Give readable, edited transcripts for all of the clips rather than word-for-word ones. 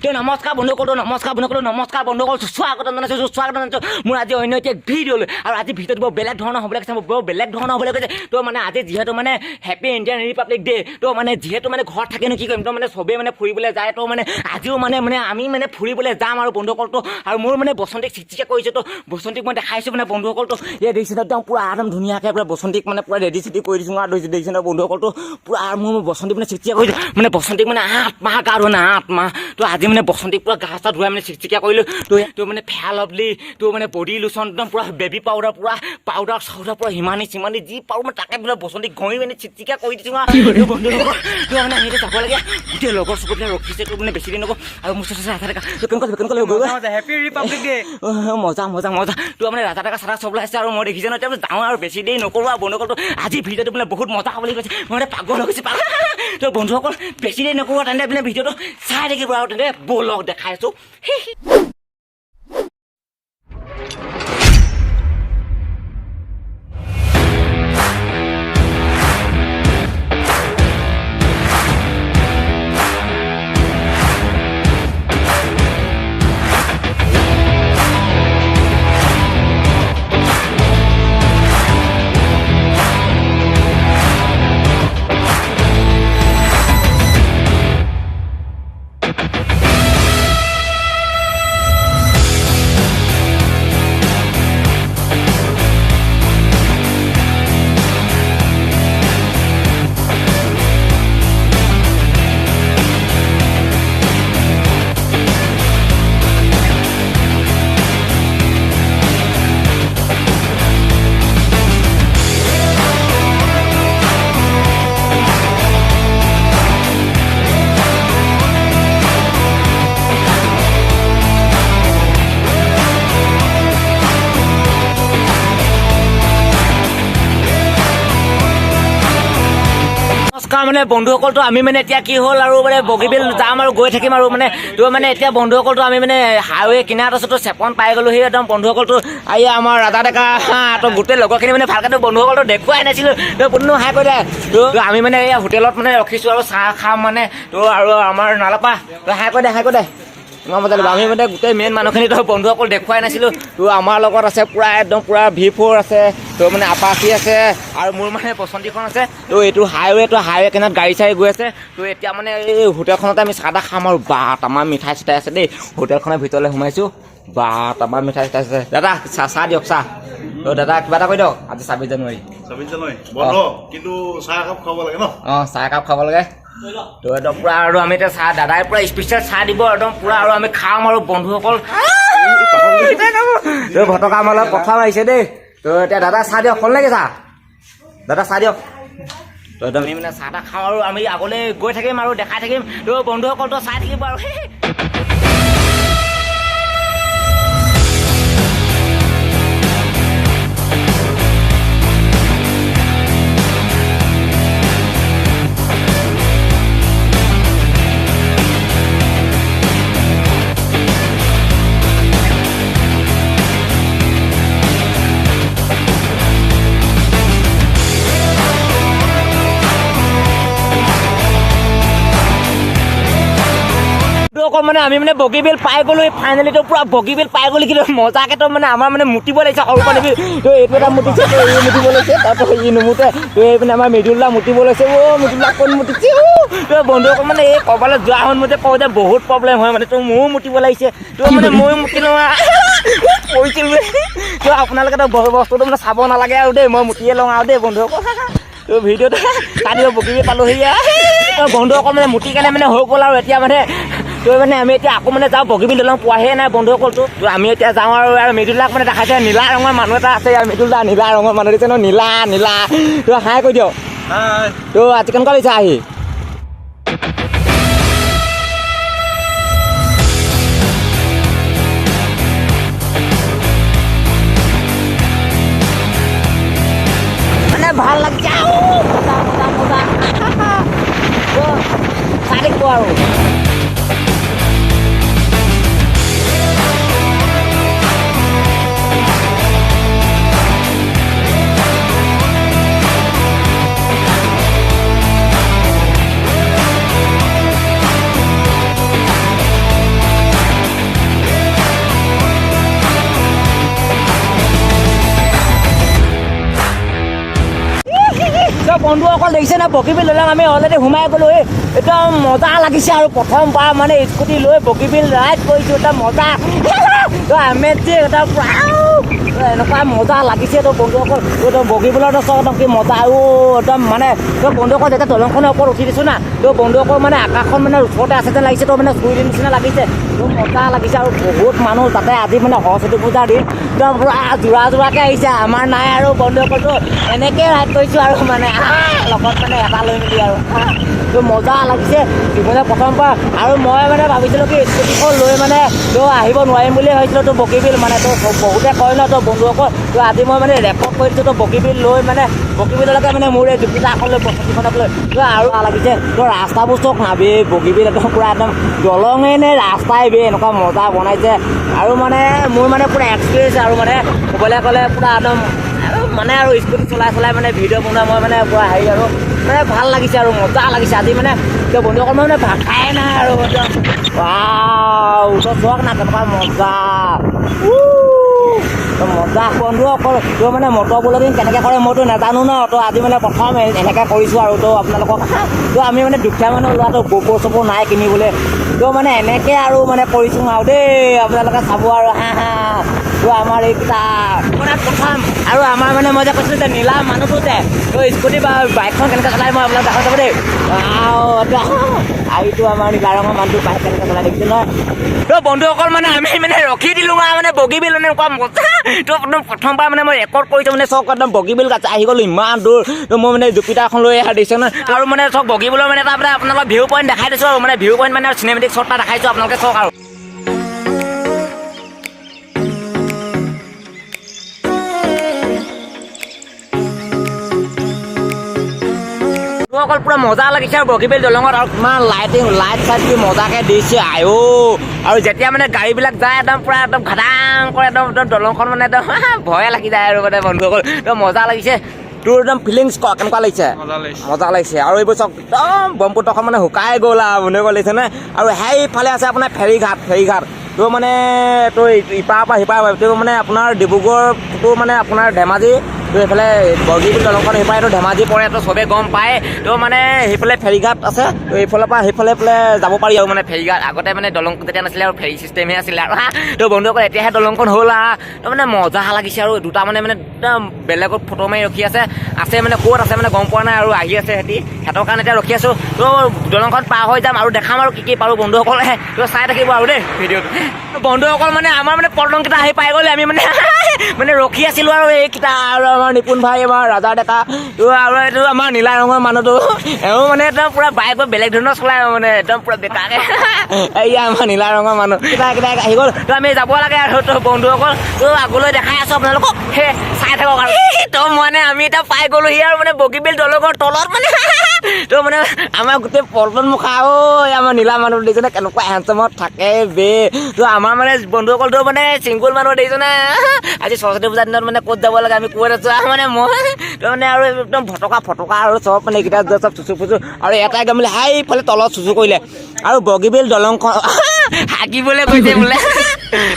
তো নমস্কাৰ বন্ধুসকল নমস্কাৰ বন্ধুসকল স্বাগতম জনাইছোঁ মোৰ আজি অন্য এতিয়া ভিডিঅ' লৈ আৰু আজি ভিডিঅ'টো বৰ বেলেগ ধৰণৰ হ'বলৈ কৈছে বৰ বেলেগ ধৰণৰ হ'বলৈ কৈছে তো মানে আজি যিহেতু মানে হেপী ইণ্ডিয়ান ৰিপাব্লিক ডে তো মানে যিহেতু মানে ঘৰত থাকেনো কি কৰিম তো মানে চবেই মানে ফুৰিবলৈ যায় তো মানে আজিও মানে আমি মানে ফুৰিবলৈ যাম আৰু বন্ধুসকলটো আৰু মোৰ মানে বসন্তিক চিকচিকা কৰিছে তো বসন্তিক মই দেখাইছোঁ মানে বন্ধুসকলটো এই দেখিছে একদম পুৰা একদম ধুনীয়াকৈ পুৰা বসন্তিক মানে পুৰা ৰেডি চেডি কৰি দিছোঁ আৰু দেখিছে ন বন্ধুসকলটো পুৰা আৰু মোৰ বসন্তিক মানে চিকচিকা কৰিছোঁ মানে বসন্তিক মানে 8 মাহ গা ধোৱা নাই 8 মাহ তো আজি মানে বসন্তিক পুৰা গা চা ধুৱাই মানে চিকচিকা কৰিলোঁ তো মানে ফেয়াৰ লভলি তো মানে বডি লোচন একদম পুৰা বেবী পাউডাৰ চাউডাৰ পুৰা হিমানি চিমানি যি পাৰোঁ মানে তাকে বোলে বসন্তিক ঘঁহি মানে চিকচিকা কৰি দিছোঁ আৰু বন্ধুসকল তো মানে আমি যাব লাগে গোটেই লগৰ চকুতে ৰখিছে তো মানে বেছি দিন নকওঁ আৰু মোৰ চাচা ৰাজা ডেকা তো কেনেকুৱা হেপী ৰিপাব্লিক ডে মজা তো মানে ৰাজা ডেকা চাৰা চব ওলাইছে আৰু মই দেখিছে ন এতিয়া যাওঁ আৰু বেছি দেৰি নকৰোঁ আৰু বন্ধুসকলটো আজি ভিডিঅ'টো মানে বহুত মজা হ'বলৈ কৈছে মই মানে পাগল হৈ গৈছে তো বন্ধুসকল বেছি দেৰি নকৰোঁ তেন্তে মানে ভিডিঅ'টো চাই থাকিব আৰু তেন্তে ব'লক দেখাইছোঁ মানে বন্ধুসকলটো আমি মানে এতিয়া কি হ'ল আৰু মানে বগীবিল যাম আৰু গৈ থাকিম আৰু মানে তো মানে এতিয়া বন্ধুসকলটো আমি মানে হাইৱে কিনাৰত আছোঁ তো চেপন পাই গ'লোঁ সেই একদম বন্ধুসকলটো এই আমাৰ ৰাজা ডেকা তো গোটেই লগৰখিনি মানে ভালকৈ বন্ধুসকলটো দেখুৱাই নাছিলোঁ তো কোনো হাই কৰি দে তো আমি মানে এই হোটেলত মানে ৰখিছোঁ আৰু চাহ খাম মানে তো আৰু আমাৰ নালাপা তো হাই কৰি দে মই মজা লাগিব আমি মানে গোটেই মেইন মানুহখিনি তো বন্ধুসকল দেখুৱাই নাছিলোঁ তো আমাৰ লগত আছে পুৰা একদম পুৰা V4 আছে তো মানে আপাচি আছে আৰু মোৰ মানে পচন্দিখন আছে তো এইটো হাইৱে কিনাৰত গাড়ী চাড়ী গৈ আছে তো এতিয়া মানে এই হোটেলখনতে আমি চাহ তাহ খাম আৰু বা তামাম মিঠাই চিঠাই আছে দেই হোটেলখনৰ ভিতৰলৈ সোমাইছোঁ বা তামাম মিঠাই চিঠাই আছে দাদা চাহ দিয়ক চাহ তো দাদা কিবা এটা কৈ দিয়ক আজি 26 জানুৱাৰী বন্ধ কিন্তু চাহ একাপ খাব লাগে ন চাহ একাপ খাব লাগে তো একদম পুৰা আৰু আমি এতিয়া চাহ দাদাই পুৰা স্পেচিয়েল চাহ দিব একদম পুৰা আৰু আমি খাম আৰু বন্ধুসকল ভটকা আমাৰ লগত কথা আহিছে দেই তো এতিয়া দাদা চাহ দিয়ক হ'ল নেকি চাহ দিয়ক তো একদম আমি মানে চাহ তাহ খাওঁ আৰু আমি আগলৈ গৈ থাকিম আৰু দেখাই থাকিম তো বন্ধুসকলতো চাই থাকিব আৰু মানে আমি মানে বগীবিল পাই গ'লো ফাইনেলি তো পুৰা বগীবিল পাই গ'লো কিন্তু মজাকে তো মানে আমাৰ মানে মুতিব লাগিছে সৰু পানী তো এইটো এটা মুতিছে তো এই মুতিব লৈছে তাৰপৰা ই নুমুতে তো এইপিনে আমাৰ মৃদুল্লা মুতিব লৈছে মৃদুল্লা কোন মুতিছে তো বন্ধুসকল মানে এই ক'ৰবালৈ যোৱা সময়তে কওঁ যে বহুত প্ৰব্লেম হয় মানে তো মোৰো মুতিব লাগিছে তো মানে ময়ো মুতি লওঁ কৈছিল তো আপোনালোকে তো বস্তুটো মানে চাব নালাগে আৰু দেই মই মুতিয়ে লওঁ আৰু দেই বন্ধুসকল তো ভিডিঅ'টো কাটিব বগীবিল পালোহি বন্ধুসকল মানে মুতি কেনে মানে হৈ গ'ল আৰু এতিয়া মানে তো মানে আমি এতিয়া আকৌ মানে যাওঁ বগীবিল দলং পোৱাহে নাই বন্ধুসকলটো তো আমি এতিয়া যাওঁ আৰু মৃদুল্লাক মানে দেখাইছে নীলা ৰঙৰ মানুহ এটা আছে আৰু মৃদুল্লা নীলা ৰঙৰ মানুহ দিছে ন নীলা তো হাই কৈ দিয়ক তো আজি কেনেকুৱা লাগিছে আহি মানে ভাল লাগিছে মজা চাই থাকিব আৰু বন্ধুসকল দেখিছে না বগীবিল দলং আমি অলৰেডি সোমাই গ'লো একদম মজা লাগিছে আৰু প্ৰথমবাৰ মানে স্কুটি লৈ বগীবিল ৰাইড কৰিছোঁ এটা মজা তো আমেজিং এটা এনেকুৱা মজা লাগিছে তো বন্ধুসকল তো বগীবিলৰ একদম কি মজা আৰু একদম মানে তো বন্ধুসকল যেতিয়া দলংখনৰ ওপৰত উঠি দিছোঁ না তো বন্ধুসকল মানে আকাশখন মানে ওচৰতে আছে যেন লাগিছে তো মানে চুৰি নিচিনা লাগিছে তো মজা লাগিছে আৰু বহুত মানুহ তাতে আজি মানে সৰস্বতী পূজাৰ দিন একদম পুৰা যোৰাকে আহিছে আমাৰ নাই আৰু বন্ধুসকলতো এনেকৈ ৰাইড কৰিছোঁ আৰু মানে লগত মানে এটা লৈ মেলি আৰু তো মজা লাগিছে জীৱনে প্ৰথমবাৰ আৰু মই মানে ভাবিছিলোঁ কি স্কুটিখন লৈ মানে তো আহিব নোৱাৰিম বুলি ভাবিছিলোঁ তো বগীবিল মানে তো বহুতে কয় ন তো বন্ধুসকল তো আজি মই মানে ৰেকৰ্ড কৰি দিছোঁ তো বগীবিল লৈ মানে বগীবিললৈকে মানে মোৰ এই জুপিটাৰখন লৈ প্ৰস্তুতিখনক লৈ তো আৰু ভাল লাগিছে তো ৰাস্তাবোৰ চক নাবি বগীবিল একদম পূৰা একদম দলঙে নে ৰাস্তাই বে এনেকুৱা মজা বনাইছে আৰু মানে মোৰ মানে পূৰা এক্সপিৰিয়েঞ্চ আৰু মানে ক'বলৈ গ'লে পূৰা একদম মানে আৰু স্কুটি চলাই মানে ভিডিঅ' বনোৱা মই মানে পূৰা হেৰি আৰু মানে ভাল লাগিছে আৰু মজা লাগিছে আজি মানে বন্ধুসকল মানে ভাত খাই নাই আৰু ওচৰত চোৱাক না কেনেকুৱা মজা মজা বন্ধুসকল তো মানে মটৰ ব্লগিং কেনেকৈ কৰে মইতো নাজানো ন তো আজি মানে প্ৰথম এনেকৈ কৰিছোঁ আৰু তো আপোনালোকক তো আমি মানে দুখীয়া মানুহ লোৱাটো গোবৰ চোবৰ নাই কিনিবলৈ তো মানে এনেকৈ আৰু মানে কৰিছোঁ আৰু দেই আপোনালোকে চাব আৰু তো আমাৰ এইকেইটা মানে প্ৰথম আৰু আমাৰ মানে মই যে কৈছিলোঁ যে নীলা মানুহটো যে তো স্কুটি বা বাইকখন কেনেকৈ চলাই মই আপোনালোক দেখাই যাব দেই আহিটো আমাৰ নীলা ৰঙৰ মানুহটো বাইক কেনেকৈ চলাই দেখিছোঁ নহয় তো বন্ধুসকল মানে আমি মানে ৰখি দিলোঁ মানে বগীবিল মানে এনেকুৱা মজা তো একদম প্ৰথমবাৰ মানে মই ৰেকৰ্ড কৰিছোঁ মানে চক একদম বগীবিল গাছ আহি গ'লোঁ ইমান দূৰ তো মই মানে জুপিটাৰখন লৈ অহা দিছোঁ ন আৰু মানে চক বগীবিলৰ মানে এটা মানে আপোনালোকৰ ভিউ পইণ্ট দেখাই দিছোঁ আৰু মানে ভিউ পইণ্ট মানে চিনেমেটিক শ্বট এটা দেখাইছোঁ আপোনালোকে চাওক আৰু অকল পুৰা মজা লাগিছে আৰু বগীবিল দলঙত আৰু কিমান লাইট চাইট কি মজাকৈ দিছে আয়ো আৰু যেতিয়া মানে গাড়ীবিলাক যায় একদম পুৰা একদম ঘাটাং কৰে একদম দলংখন মানে একদম ভয়ে লাগি যায় আৰু মানে বন্ধুসকল একদম মজা লাগিছে তোৰ একদম ফিলিংছ ক কেনেকুৱা লাগিছে মজা লাগিছে আৰু এইবোৰ চব একদম ব্ৰহ্মপুত্ৰখন মানে শুকাই গ'ল আৰু বন্ধুসকল লাগিছে নে আৰু সেইফালে আছে আপোনাৰ ফেৰীঘাট তো মানে তো ইপাৰৰ পৰা সিপাৰ তো মানে আপোনাৰ ডিব্ৰুগড়টো মানে আপোনাৰ ধেমাজি তো এইফালে বগীবিল দলংখন সেইপাৰে তো ধেমাজি পৰে তো চবেই গম পায় তো মানে সেইফালে ফেৰীঘাট আছে তো এইফালৰ পৰা সেইফালে যাব পাৰি আৰু মানে ফেৰীঘাট আগতে মানে দলং যেতিয়া নাছিলে আৰু ফেৰী চিষ্টেমহে আছিলে আৰু তো বন্ধুসকল এতিয়াহে দলংখন হ'ল তো মানে মজা লাগিছে আৰু দুটা মানে একদম বেলেগত ফটো মাৰি ৰখি আছে মানে ক'ত আছে মানে গম পোৱা নাই আৰু আহি আছে সিহঁতৰ কাৰণে এতিয়া ৰখি আছোঁ তো দলংখন পাৰ হৈ যাম আৰু দেখাম আৰু কি পাৰোঁ বন্ধুসকল তো চাই থাকিব আৰু দেই ভিডিঅ'টো বন্ধুসকল মানে আমাৰ মানে পল্টনকেইটা আহি পাই গ'লে আমি মানে ৰখি আছিলোঁ আৰু এইকেইটা আৰু আমাৰ নিপুণ ভাই আমাৰ ৰাজা ডেকা তো আৰু এইটো আমাৰ নীলা ৰঙৰ মানুহটো এওঁ মানে একদম পূৰা বাইকত বেলেগ ধৰণৰ চলাই মানে একদম পূৰা বেকাকৈ এয়া আমাৰ নীলা ৰঙৰ মানুহ কিবা আহি গ'ল তো আমি যাব লাগে আৰু তো বন্ধুসকল তো আগলৈ দেখাই আছোঁ আপোনালোকক সেই চাই থাকক আৰু তো মানে আমি এতিয়া পাই গ'লোহি আৰু মানে বগীবিল দলঙৰ তলত মানে তো মানে আমাৰ গোটেই পল্টন মুখা আমাৰ নীলা মানুহ দেখিছেনে কেনেকুৱা হেণ্ডচামত থাকে বে তো আমাৰ মানে বন্ধুসকলটো মানে চিংগুল মানুহ দেখিছেনে আজি সৰস্বতী পূজাৰ দিনত মানে ক'ত যাব লাগে আমি কৈ আছোঁ মানে মই তো মানে আৰু একদম ফটকা আৰু চব মানে এইকেইটা চব চুচু ফুচু আৰু এটাই একদম বোলে সেইফালে তলত চুচু কৰিলে আৰু বগীবিল দলংখন হাগিবলৈ কৈছে বোলে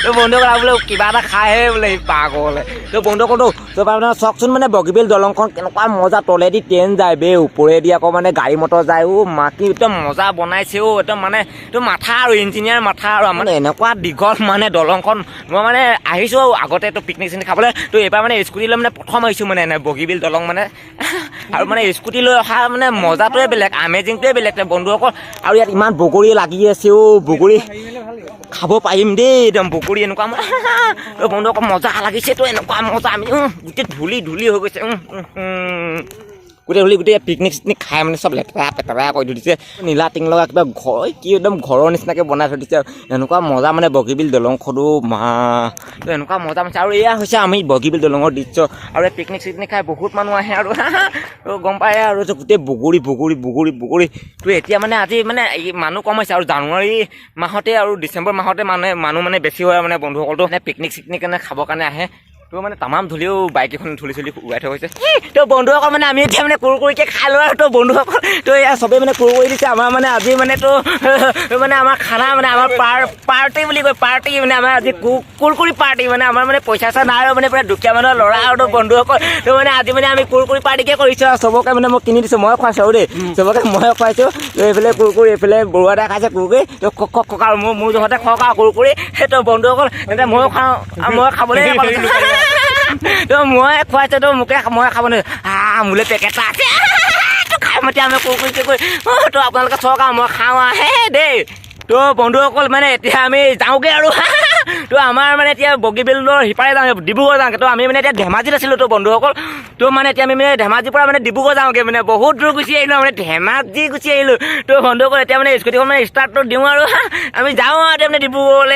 তো বন্ধুসকল বোলে কিবা এটা খাইহে বোলে পাগলে তো বন্ধুসকলটো তো আপোনাৰ চাওকচোন মানে বগীবিল দলংখন কেনেকুৱা মজা তলেদি ট্ৰেইন যায় বে ওপৰেদি আকৌ মানে গাড়ী মটৰ যায় মাকি একদম মজা বনাইছে একদম মানে তো মাথা আৰু ইঞ্জিনিয়াৰ মাথা আৰু মানে এনেকুৱা দীঘল মানে দলংখন মই মানে আহিছোঁ আগতে তো পিকনিক চিকনিক খাবলৈ তো এইবাৰ মানে স্কুটি লৈ মানে প্ৰথম আহিছোঁ মানে বগীবিল দলং মানে আৰু মানে স্কুটি লৈ অহা মানে মজাটোৱে বেলেগ আমেজিংটোৱে বেলেগ বন্ধুসকল আৰু ইয়াত ইমান বগৰী লাগি আছে বগৰী খাব পাৰিম দেই একদম বগৰী এনেকুৱা বন্ধুসকল মজা লাগিছে তো এনেকুৱা মজা আমি গোটেই ধূলি হৈ গৈছে গোটেই পিকনিক চিকনিক খাই মানে চব লেতেৰা পেতেৰা কৰি থৈ দিছে নীলা টিং লগা কিবা ঘৰ কি একদম ঘৰৰ নিচিনাকৈ বনাই থৈ দিছে এনেকুৱা মজা মানে বগীবিল দলংখনো তো এনেকুৱা মজা মাছে আৰু এয়া হৈছে আমি বগীবিল দলঙৰ দৃশ্য আৰু এই পিকনিক চিকনিক খাই বহুত মানুহ আহে আৰু গম পায় আৰু গোটেই বগৰী তো এতিয়া মানে আজি মানে মানুহ কম হৈছে আৰু জানুৱাৰী মাহতে আৰু ডিচেম্বৰ মাহতে মানুহ মানে বেছি হয় মানে বন্ধুসকলটো মানে পিকনিক চিকনিক কাৰণে খাবৰ কাৰণে আহে তো মানে তামাম ধূলিও বাইক এখন ধূলি চুলি উৰাই থৈ গৈছে তো বন্ধুসকল মানে আমি এতিয়া মানে কুৰকুৰিকে খাই লোৱা তো বন্ধুসকল তো এয়া চবেই মানে কুৰকুৰি দিছে আমাৰ মানে আজি মানে তো মানে আমাৰ খানা মানে আমাৰ পাৰ্টি বুলি কয় পাৰ্টি মানে আমাৰ আজি কুৰকুৰি পাৰ্টি মানে আমাৰ মানে পইচা চা নাই আৰু মানে পুৰা দুখীয়া মানুহৰ ল'ৰা আৰু বন্ধুসকল তো মানে আজি মানে আমি কুৰকুৰি পাৰ্টিকে কৰিছোঁ আৰু চবকে মানে মই কিনি দিছোঁ মই খুৱাইছোঁ আৰু দেই চবকে মই খুৱাইছোঁ এইফালে কুৰকুৰি এইফালে বৰুৱা দাই খাইছে কুৰকুৰি তো কওক আৰু মোৰ জহতে খোৱাওক আৰু কুৰকুৰি তো বন্ধুসকল এতিয়া ময়ো খাওঁ আৰু মই খাবলৈ তো মই খুৱাইছোঁ তো মোকে মই খাব নোৱাৰো মোলৈ পেকেট এটা আছে তো খাই মতি আমি কুৰকুৰি তো আপোনালোকে চাওক আৰু মই খাওঁ আহে দেই তো বন্ধুসকল মানে এতিয়া আমি যাওঁগৈ আৰু তো আমাৰ মানে এতিয়া বগীবিলৰ সিপাৰে যাওঁ ডিব্ৰুগড় যাওঁগৈ তো আমি মানে এতিয়া ধেমাজিত আছিলোঁ তো বন্ধুসকল তো মানে এতিয়া আমি মানে ধেমাজিৰ পৰা মানে ডিব্ৰুগড় যাওঁগৈ মানে বহুত দূৰ গুচি আহিলোঁ মানে ধেমাজি গুচি আহিলোঁ তো বন্ধুসকল এতিয়া মানে স্কুটিখন মানে ষ্টাৰ্টটো দিওঁ আৰু আমি যাওঁ আৰু এতিয়া মানে ডিব্ৰুগড়লৈ